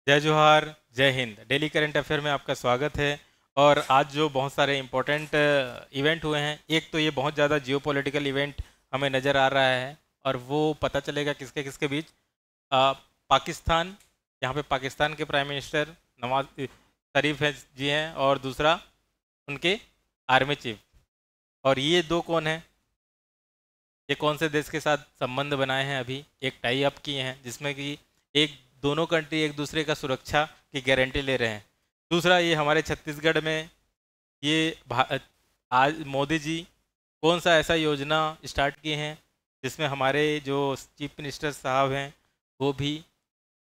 जय जोहार, जय हिंद। डेली करंट अफेयर में आपका स्वागत है। और आज जो बहुत सारे इम्पोर्टेंट इवेंट हुए हैं, एक तो ये बहुत ज़्यादा जियोपॉलिटिकल इवेंट हमें नज़र आ रहा है और वो पता चलेगा किसके किसके बीच। पाकिस्तान, यहाँ पे पाकिस्तान के प्राइम मिनिस्टर नवाज शरीफ है जी हैं, और दूसरा उनके आर्मी चीफ। और ये दो कौन हैं, ये कौन से देश के साथ संबंध बनाए हैं, अभी एक टाई अप किए हैं जिसमें कि एक दोनों कंट्री एक दूसरे का सुरक्षा की गारंटी ले रहे हैं। दूसरा, ये हमारे छत्तीसगढ़ में ये आज मोदी जी कौन सा ऐसा योजना स्टार्ट किए हैं जिसमें हमारे जो चीफ मिनिस्टर साहब हैं वो भी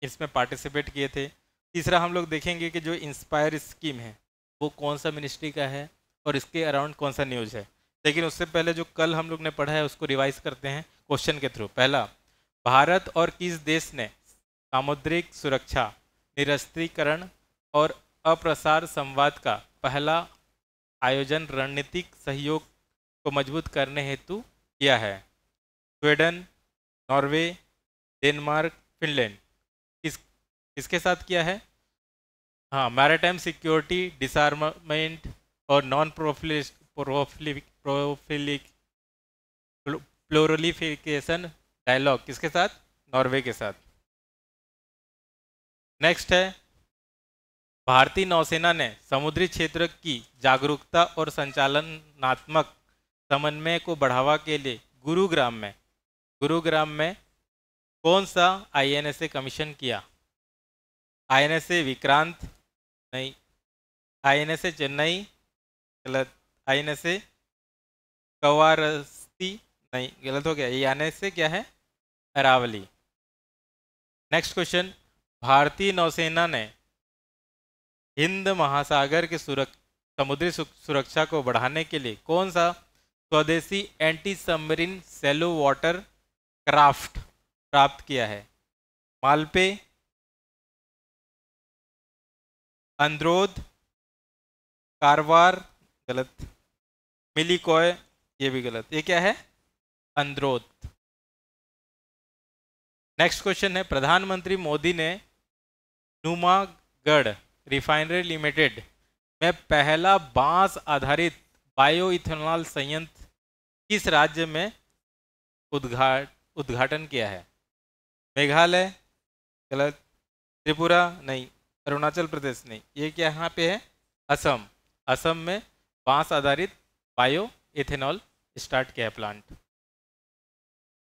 इसमें पार्टिसिपेट किए थे। तीसरा, हम लोग देखेंगे कि जो इंस्पायर स्कीम है वो कौन सा मिनिस्ट्री का है और इसके अराउंड कौन सा न्यूज़ है। लेकिन उससे पहले जो कल हम लोग ने पढ़ा है उसको रिवाइज करते हैं क्वेश्चन के थ्रू। पहला, भारत और किस देश ने सामुद्रिक सुरक्षा, निरस्त्रीकरण और अप्रसार संवाद का पहला आयोजन रणनीतिक सहयोग को मजबूत करने हेतु किया है? Sweden, Norway, Denmark, Finland. किस किसके साथ किया है? हाँ, मैरिटाइम सिक्योरिटी, डिसआर्मामेंट और नॉन प्लोरलिफिकेशन डायलॉग किसके साथ? नॉर्वे के साथ। नेक्स्ट है, भारतीय नौसेना ने समुद्री क्षेत्र की जागरूकता और संचालनात्मक समन्वय को बढ़ावा के लिए गुरुग्राम में कौन सा आईएनएसए कमीशन किया? आईएनएसए विक्रांत? नहीं। आईएनएसए चेन्नई? गलत। आईएनएसए कवारस्ती? नहीं, गलत हो गया। ये आईएनएसए क्या है? अरावली। नेक्स्ट क्वेश्चन, भारतीय नौसेना ने हिंद महासागर के समुद्री सुरक्षा को बढ़ाने के लिए कौन सा स्वदेशी anti submarine shallow water craft प्राप्त किया है? मालपे, अंद्रोद, कारवार? गलत। मिलीकॉय? ये भी गलत। ये क्या है? अंद्रोद। नेक्स्ट क्वेश्चन है, प्रधानमंत्री मोदी ने नुमागढ़ रिफाइनरी लिमिटेड में पहला बांस आधारित बायो इथेनॉल संयंत्र किस राज्य में उद्घाटन किया है? मेघालय? गलत। त्रिपुरा? नहीं। अरुणाचल प्रदेश? नहीं। ये क्या यहाँ पे है? असम। असम में बांस आधारित बायो इथेनॉल स्टार्ट किया है प्लांट।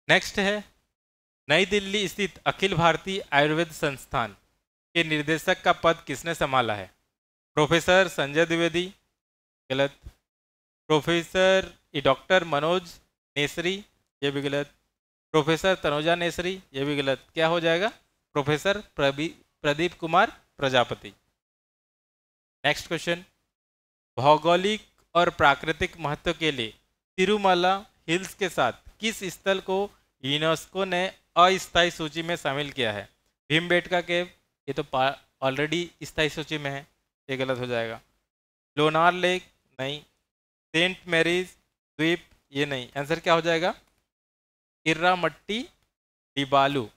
नेक्स्ट है, नई दिल्ली स्थित अखिल भारतीय आयुर्वेद संस्थान के निर्देशक का पद किसने संभाला है? प्रोफेसर संजय द्विवेदी? गलत। Professor doctor Manoj necessary? ये भी गलत। Professor Tanuja necessary? ये भी गलत। क्या हो जाएगा? Professor Pradeep Kumar Prajapati. Next question, भौगोलिक और प्राकृतिक महत्व के लिए तिरुमला हिल्स के साथ किस स्थल को यूनेस्को ने अस्थायी सूची में शामिल किया है? भीमबेटका केव? ये तो ऑलरेडी स्थायी सूची में है, ये गलत हो जाएगा। लोनार लेक? नहीं। सेंट मैरीज द्वीप? ये नहीं। आंसर क्या हो जाएगा? इर्रामट्टी डिबालू।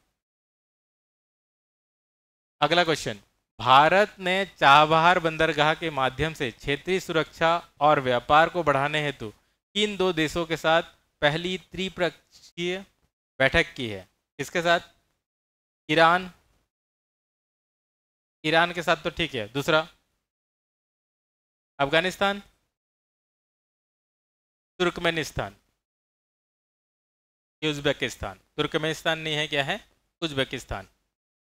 अगला क्वेश्चन, भारत ने चाबहार बंदरगाह के माध्यम से क्षेत्रीय सुरक्षा और व्यापार को बढ़ाने हेतु किन दो देशों के साथ पहली त्रिपक्षीय बैठक की है? किसके साथ? ईरान? ईरान के साथ तो ठीक है। दूसरा? अफगानिस्तान? तुर्कमेनिस्तान? उज्बेकिस्तान? तुर्कमेनिस्तान नहीं है, क्या है? उज्बेकिस्तान।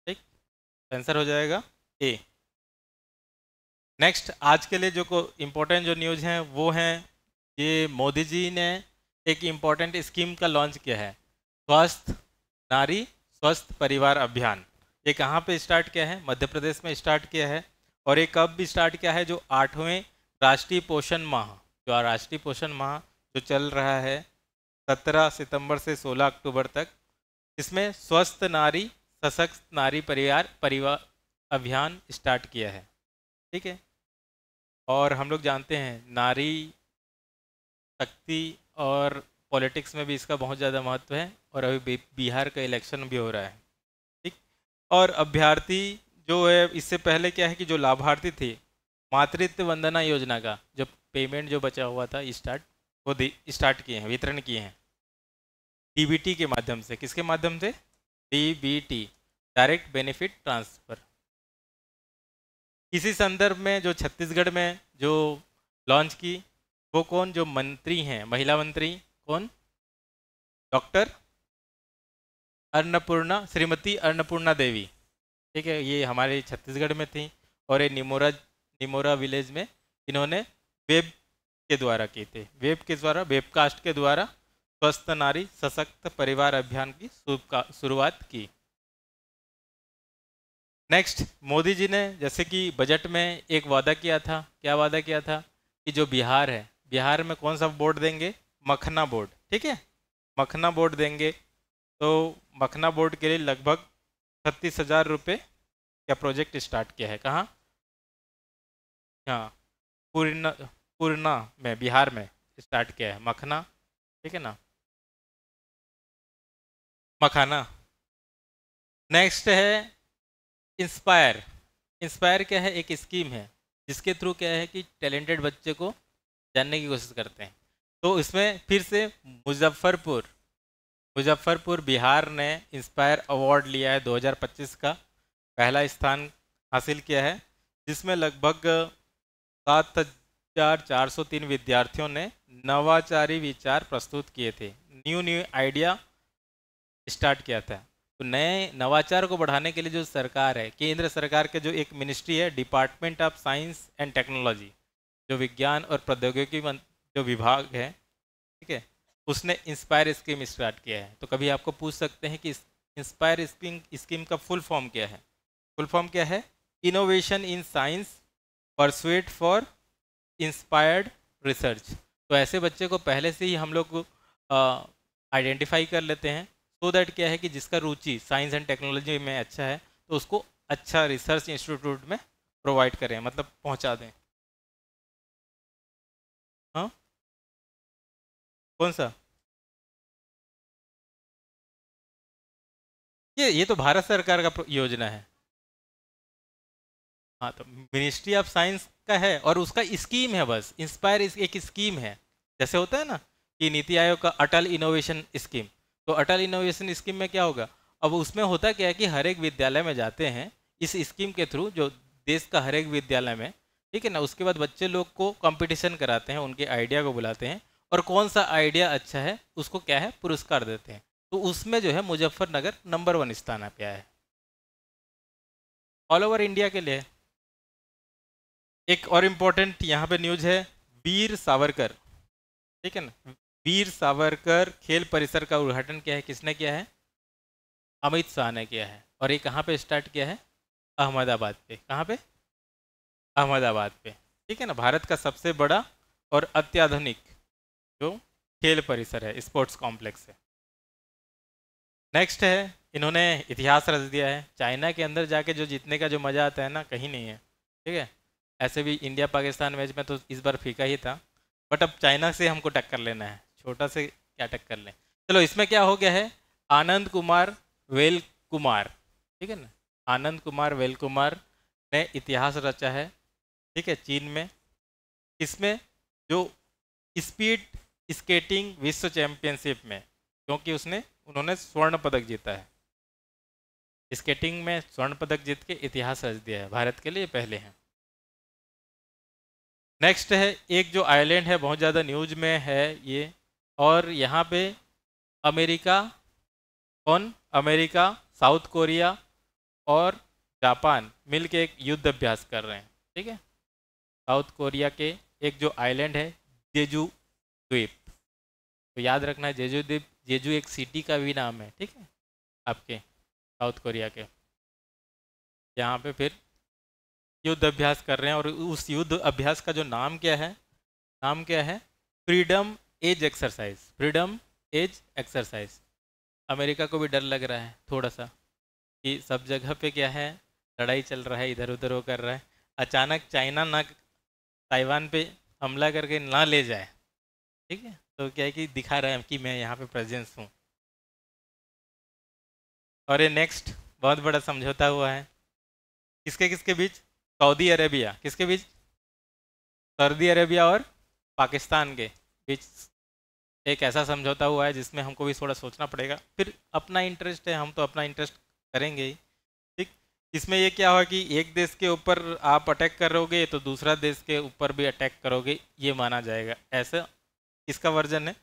ठीक, आंसर हो जाएगा ए। नेक्स्ट, आज के लिए जो इम्पोर्टेंट जो न्यूज़ हैं वो हैं, ये मोदी जी ने एक इम्पोर्टेंट स्कीम का लॉन्च किया है, स्वस्थ नारी स्वस्थ परिवार अभियान। ये कहाँ पे स्टार्ट किया है? मध्य प्रदेश में स्टार्ट किया है। और ये कब भी स्टार्ट किया है? जो 8वें राष्ट्रीय पोषण माह, जो राष्ट्रीय पोषण माह जो चल रहा है 17 सितंबर से 16 अक्टूबर तक, इसमें स्वस्थ नारी सशक्त नारी परिवार अभियान स्टार्ट किया है। ठीक है। और हम लोग जानते हैं नारी शक्ति और पॉलिटिक्स में भी इसका बहुत ज़्यादा महत्व है। और अभी बिहार का इलेक्शन भी हो रहा है। ठीक। और अभ्यर्थी जो है इससे पहले क्या है कि जो लाभार्थी थे मातृत्व वंदना योजना का जो पेमेंट जो बचा हुआ था स्टार्ट वो स्टार्ट किए हैं, वितरण किए हैं डीबीटी के माध्यम से। किसके माध्यम से? DBT, direct benefit transfer. इसी संदर्भ में जो छत्तीसगढ़ में जो लॉन्च की वो कौन, जो मंत्री हैं महिला मंत्री कौन? डॉक्टर अन्नपूर्णा, श्रीमती अन्नपूर्णा देवी। ठीक है, ये हमारे छत्तीसगढ़ में थी और ये निमोरा निमोरा विलेज में इन्होंने वेब के द्वारा की थी, वेब के द्वारा, वेबकास्ट के द्वारा स्वस्थ नारी सशक्त परिवार अभियान की शुरुआत की। नेक्स्ट, मोदी जी ने जैसे कि बजट में एक वादा किया था, क्या वादा किया था कि जो बिहार है, बिहार में कौन सा बोर्ड देंगे? मखना बोर्ड। ठीक है, मखना बोर्ड देंगे। तो मखना बोर्ड के लिए लगभग 36,000 रुपये का प्रोजेक्ट स्टार्ट किया है। कहाँ? हाँ, पूर्णा, पूर्णा में, बिहार में स्टार्ट किया है मखना। ठीक है ना, मखाना। नेक्स्ट है इंस्पायर। इंस्पायर क्या है? एक स्कीम है जिसके थ्रू क्या है कि टैलेंटेड बच्चे को जानने की कोशिश करते हैं। तो इसमें फिर से मुजफ्फरपुर, मुजफ्फरपुर बिहार ने इंस्पायर अवार्ड लिया है 2025 का, पहला स्थान हासिल किया है, जिसमें लगभग 7,403 विद्यार्थियों ने नवाचारी विचार प्रस्तुत किए थे, न्यू न्यू आइडिया स्टार्ट किया था। तो नए नवाचार को बढ़ाने के लिए जो सरकार है, केंद्र सरकार के जो एक मिनिस्ट्री है department of science and technology, जो विज्ञान और प्रौद्योगिकी जो विभाग है, ठीक है, उसने इंस्पायर स्कीम स्टार्ट किया है। तो कभी आपको पूछ सकते हैं कि इंस्पायर स्कीम का फुल फॉर्म क्या है? फुल फॉर्म क्या है? Innovation in science pursuit for inspired research. तो ऐसे बच्चे को पहले से ही हम लोग आइडेंटिफाई कर लेते हैं, सो दैट क्या है कि जिसका रुचि साइंस एंड टेक्नोलॉजी में अच्छा है तो उसको अच्छा रिसर्च इंस्टीट्यूट में प्रोवाइड करें, मतलब पहुंचा दें। हाँ, कौन सा? ये तो भारत सरकार का योजना है। हाँ, तो मिनिस्ट्री ऑफ साइंस का है और उसका स्कीम है, बस इंस्पायर एक स्कीम है। जैसे होता है ना कि नीति आयोग का अटल इनोवेशन स्कीम, तो अटल इनोवेशन स्कीम में क्या होगा? अब उसमें होता क्या है कि हर एक विद्यालय में जाते हैं इस स्कीम के थ्रू, जो देश का हर एक विद्यालय में, ठीक है ना, उसके बाद बच्चे लोग को कंपटीशन कराते हैं, उनके आइडिया को बुलाते हैं और कौन सा आइडिया अच्छा है उसको क्या है पुरस्कार देते हैं। तो उसमें जो है मुजफ्फरनगर नंबर 1 स्थान पे आया है ऑल ओवर इंडिया के लिए। एक और इम्पोर्टेंट यहाँ पे न्यूज है, वीर सावरकर, ठीक है ना, वीर सावरकर खेल परिसर का उद्घाटन किया है, किसने किया है? अमित शाह ने किया है। और ये कहाँ पे स्टार्ट किया है? अहमदाबाद पे। कहाँ पे? अहमदाबाद पे। ठीक है ना, भारत का सबसे बड़ा और अत्याधुनिक जो खेल परिसर है, स्पोर्ट्स कॉम्प्लेक्स है। नेक्स्ट है, इन्होंने इतिहास रच दिया है। चाइना के अंदर जाके जो जीतने का जो मज़ा आता है ना, कहीं नहीं है। ठीक है, ऐसे भी इंडिया पाकिस्तान मैच में तो इस बार फीका ही था, बट अब चाइना से हमको टक्कर लेना है, छोटा से क्या टक्कर लें। चलो, इसमें क्या हो गया है, आनंद कुमार वेल कुमार, ठीक है ना, आनंद कुमार वेल कुमार ने इतिहास रचा है, ठीक है, चीन में। इसमें जो स्पीड स्केटिंग विश्व चैंपियनशिप में, क्योंकि उन्होंने स्वर्ण पदक जीता है स्केटिंग में, स्वर्ण पदक जीत के इतिहास रच दिया है, भारत के लिए पहले हैं। नेक्स्ट है, एक जो आइलैंड है बहुत ज़्यादा न्यूज में है ये, और यहाँ पे अमेरिका, कौन? अमेरिका, साउथ कोरिया और जापान मिलके एक युद्ध अभ्यास कर रहे हैं। ठीक है, साउथ कोरिया के एक जो आइलैंड है जेजू द्वीप, तो याद रखना है जेजू द्वीप, जेजू एक सिटी का भी नाम है, ठीक है, आपके साउथ कोरिया के। यहाँ पे फिर युद्ध अभ्यास कर रहे हैं और उस युद्ध अभ्यास का जो नाम क्या है? नाम क्या है? Freedom edge exercise, freedom edge exercise. America को भी डर लग रहा है थोड़ा सा कि सब जगह पे क्या है, लड़ाई चल रहा है, इधर उधर वो कर रहा है, अचानक चाइना ना ताइवान पे हमला करके ना ले जाए। ठीक है, तो क्या है कि दिखा रहा है कि मैं यहाँ पे प्रेजेंस हूँ। और ये नेक्स्ट बहुत बड़ा समझौता हुआ है, किसके किसके बीच? सऊदी अरेबिया, किसके बीच? सऊदी अरेबिया और पाकिस्तान के बीच एक ऐसा समझौता हुआ है जिसमें हमको भी थोड़ा सोचना पड़ेगा। फिर अपना इंटरेस्ट है, हम तो अपना इंटरेस्ट करेंगे ही। ठीक, इसमें ये क्या हुआ कि एक देश के ऊपर आप अटैक करोगे तो दूसरा देश के ऊपर भी अटैक करोगे, ये माना जाएगा। ऐसा किसका वर्जन है?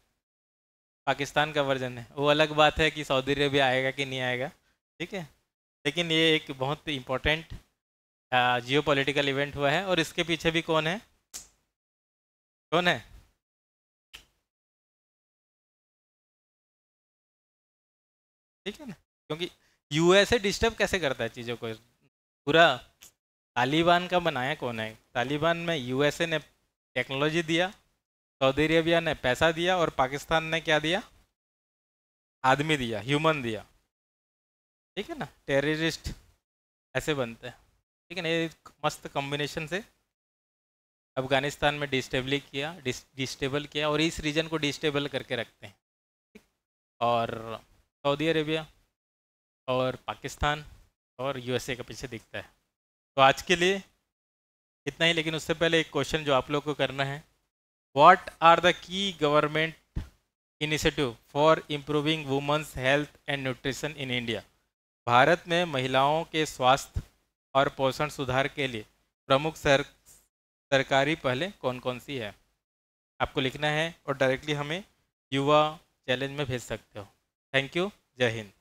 पाकिस्तान का वर्जन है। वो अलग बात है कि सऊदी अरेबिया आएगा कि नहीं आएगा, ठीक है। लेकिन ये एक बहुत इम्पोर्टेंट जियो पॉलिटिकल इवेंट हुआ है। और इसके पीछे भी कौन है? कौन है? ठीक है ना, क्योंकि यूएसए डिस्टर्ब कैसे करता है चीज़ों को पूरा। तालिबान का बनाया कौन है? तालिबान में यूएसए ने टेक्नोलॉजी दिया, सऊदी अरेबिया ने पैसा दिया, और पाकिस्तान ने क्या दिया? आदमी दिया, ह्यूमन दिया। ठीक है ना, टेररिस्ट ऐसे बनते हैं। ठीक है ना, ये मस्त कॉम्बिनेशन से अफगानिस्तान में डिस्टेबल किया और इस रीजन को डिस्टेबल करके रखते हैं। ठीक, और सऊदी अरेबिया और पाकिस्तान और यूएसए के पीछे दिखता है। तो आज के लिए इतना ही, लेकिन उससे पहले एक क्वेश्चन जो आप लोग को करना है, what are the key government initiative for improving women's health and nutrition in India? Bharat में महिलाओं के स्वास्थ्य और पोषण सुधार के लिए प्रमुख सरकारी पहले कौन कौन सी है? आपको लिखना है और डायरेक्टली हमें युवा चैलेंज में भेज सकते हो। थैंक यू, जय हिंद।